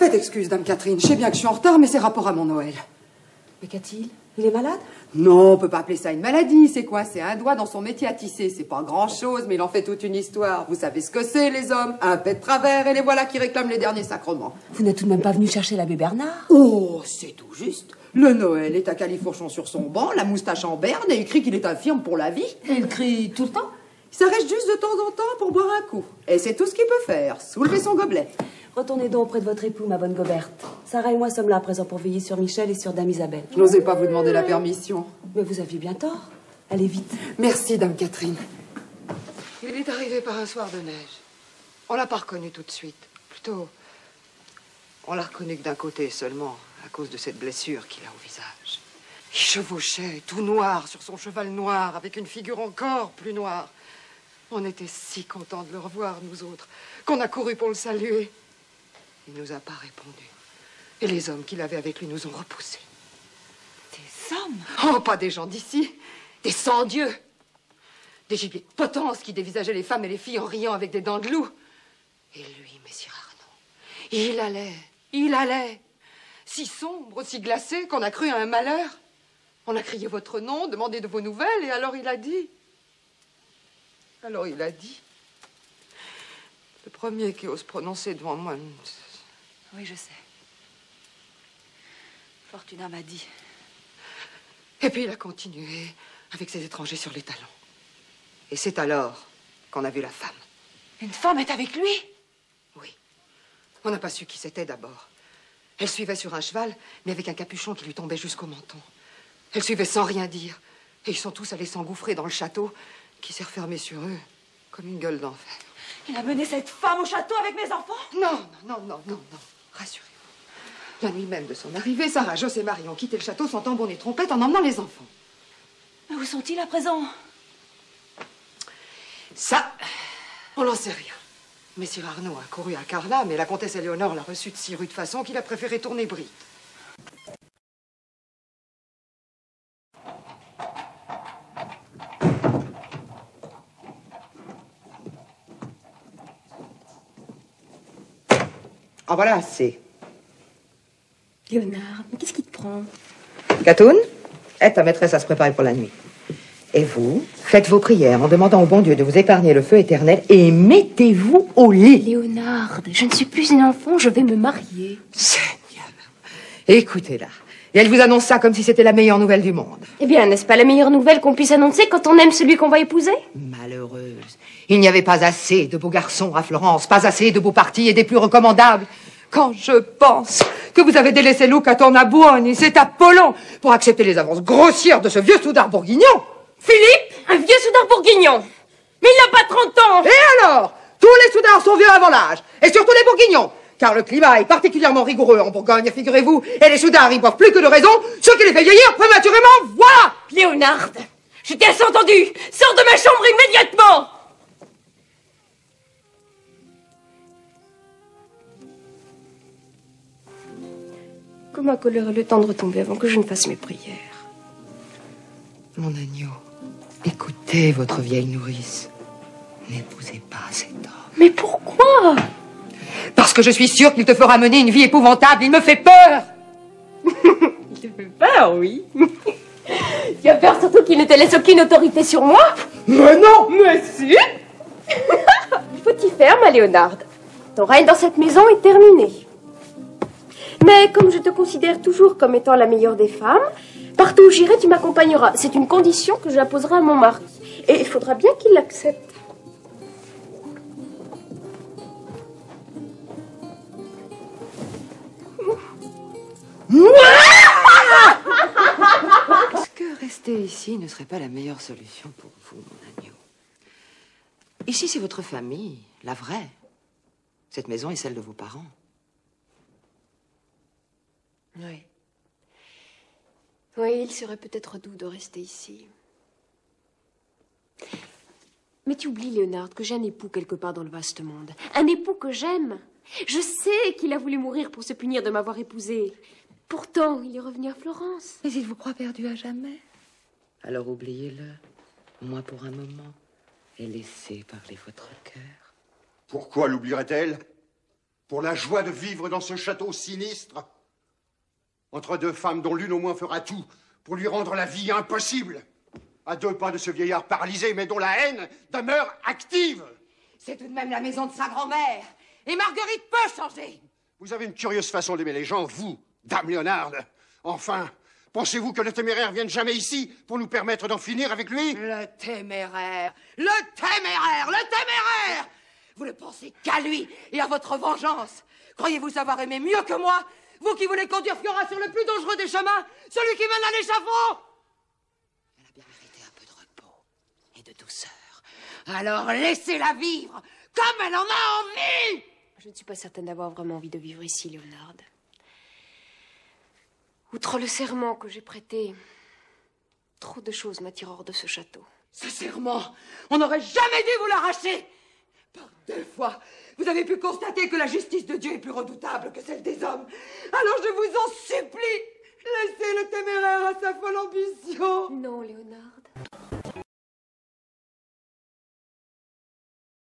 Faites excuse, dame Catherine. Je sais bien que je suis en retard, mais c'est rapport à mon Noël. Mais qu'a-t-il? Il est malade? Non, on peut pas appeler ça une maladie. C'est quoi? C'est un doigt dans son métier à tisser. C'est pas grand-chose, mais il en fait toute une histoire. Vous savez ce que c'est, les hommes? Un pet de travers, et les voilà qui réclament les derniers sacrements. Vous n'êtes tout de même pas venu chercher l'abbé Bernard? Oh, c'est tout juste. Le Noël est à califourchon sur son banc, la moustache en berne, et il crie qu'il est infirme pour la vie. Et il crie tout le temps? Il s'arrête juste de temps en temps pour boire un coup. Et c'est tout ce qu'il peut faire, soulever son gobelet. Retournez donc auprès de votre époux, ma bonne Goberte. Sarah et moi sommes là à présent pour veiller sur Michel et sur dame Isabelle. Je n'osais pas vous demander la permission. Mais vous aviez bien tort. Allez vite. Merci, dame Catherine. Il est arrivé par un soir de neige. On l'a pas reconnu tout de suite. Plutôt, on l'a reconnu que d'un côté seulement, à cause de cette blessure qu'il a au visage. Il chevauchait, tout noir, sur son cheval noir, avec une figure encore plus noire. On était si contents de le revoir, nous autres, qu'on a couru pour le saluer. Il nous a pas répondu. Et les hommes qu'il avait avec lui nous ont repoussés. Des hommes? Oh, pas des gens d'ici. Des sans-dieux. Des gibiers de potence qui dévisageaient les femmes et les filles en riant avec des dents de loup. Et lui, messire Arnaud, il allait. Si sombre, si glacé, qu'on a cru à un malheur. On a crié votre nom, demandé de vos nouvelles, et alors il a dit... Le premier qui ose prononcer devant moi... Oui, je sais. Fortuna m'a dit. Et puis il a continué avec ces étrangers sur les talons. Et c'est alors qu'on a vu la femme. Une femme est avec lui? Oui. On n'a pas su qui c'était d'abord. Elle suivait sur un cheval, mais avec un capuchon qui lui tombait jusqu'au menton. Elle suivait sans rien dire. Et ils sont tous allés s'engouffrer dans le château, qui s'est refermé sur eux comme une gueule d'enfer. Il a mené cette femme au château avec mes enfants? Non. Rassurez-vous. La nuit même de son arrivée, Sarah, Jos et Marie ont quitté le château sans tambour ni trompette en emmenant les enfants. Mais où sont-ils à présent? Ça, on n'en sait rien. Messire Arnaud a couru à Carla, mais la comtesse Éléonore l'a reçu de si rude façon qu'il a préféré tourner bride. En voilà assez. Léonard, mais qu'est-ce qui te prend? Catoune, aide ta maîtresse à se préparer pour la nuit. Et vous, faites vos prières en demandant au bon Dieu de vous épargner le feu éternel et mettez-vous au lit. Léonard, je ne suis plus une enfant, je vais me marier. Seigneur, écoutez-la. Et elle vous annonce ça comme si c'était la meilleure nouvelle du monde. Eh bien, n'est-ce pas la meilleure nouvelle qu'on puisse annoncer quand on aime celui qu'on va épouser? Malheureuse. Il n'y avait pas assez de beaux garçons à Florence, pas assez de beaux partis et des plus recommandables. Quand je pense que vous avez délaissé Luca Tornabuoni, c'est Apollon, pour accepter les avances grossières de ce vieux soudard bourguignon. Philippe, un vieux soudard bourguignon. Mais il n'a pas 30 ans. Et alors? Tous les soudards sont vieux avant l'âge, et surtout les bourguignons. Car le climat est particulièrement rigoureux en Bourgogne, figurez-vous, et les soudards y boivent plus que de raison, ce qui les fait vieillir prématurément, voilà! Léonard, je t'ai assez entendu. Sors de ma chambre immédiatement. Comment colère le temps de retomber avant que je ne fasse mes prières. Mon agneau, écoutez votre vieille nourrice. N'épousez pas cet homme. Mais pourquoi? Parce que je suis sûre qu'il te fera mener une vie épouvantable. Il me fait peur. Il te fait peur, oui. Tu as peur surtout qu'il ne te laisse aucune autorité sur moi? Mais non. Mais si. Il faut t'y faire, ma Léonarde. Ton règne dans cette maison est terminé. Mais comme je te considère toujours comme étant la meilleure des femmes, partout où j'irai, tu m'accompagneras. C'est une condition que j'imposerai à mon mari. Et il faudra bien qu'il l'accepte. Est-ce que rester ici ne serait pas la meilleure solution pour vous, mon agneau? Ici, c'est votre famille, la vraie. Cette maison est celle de vos parents. Oui. Oui, il serait peut-être doux de rester ici. Mais tu oublies, Léonard, que j'ai un époux quelque part dans le vaste monde. Un époux que j'aime. Je sais qu'il a voulu mourir pour se punir de m'avoir épousée. Pourtant, il est revenu à Florence. Mais il vous croit perdu à jamais. Alors oubliez-le, au moins pour un moment, et laissez parler votre cœur. Pourquoi l'oublierait-elle? Pour la joie de vivre dans ce château sinistre, entre deux femmes dont l'une au moins fera tout pour lui rendre la vie impossible, à 2 pas de ce vieillard paralysé, mais dont la haine demeure active. C'est tout de même la maison de sa grand-mère. Et Marguerite peut changer. Vous avez une curieuse façon d'aimer les gens, vous, Dame Léonard. Enfin, pensez-vous que le téméraire vienne jamais ici pour nous permettre d'en finir avec lui? Le téméraire! Le téméraire! Le téméraire! Vous ne pensez qu'à lui et à votre vengeance. Croyez-vous savoir aimer mieux que moi? Vous qui voulez conduire Fiora sur le plus dangereux des chemins, celui qui mène à l'échafaud! Elle a bien mérité un peu de repos et de douceur. Alors laissez-la vivre comme elle en a envie! Je ne suis pas certaine d'avoir vraiment envie de vivre ici, Léonard. Outre le serment que j'ai prêté, trop de choses m'attirent hors de ce château. Ce serment, on n'aurait jamais dû vous l'arracher! Par 2 fois, vous avez pu constater que la justice de Dieu est plus redoutable que celle des hommes. Alors je vous en supplie, laissez le téméraire à sa folle ambition. Non, Léonard.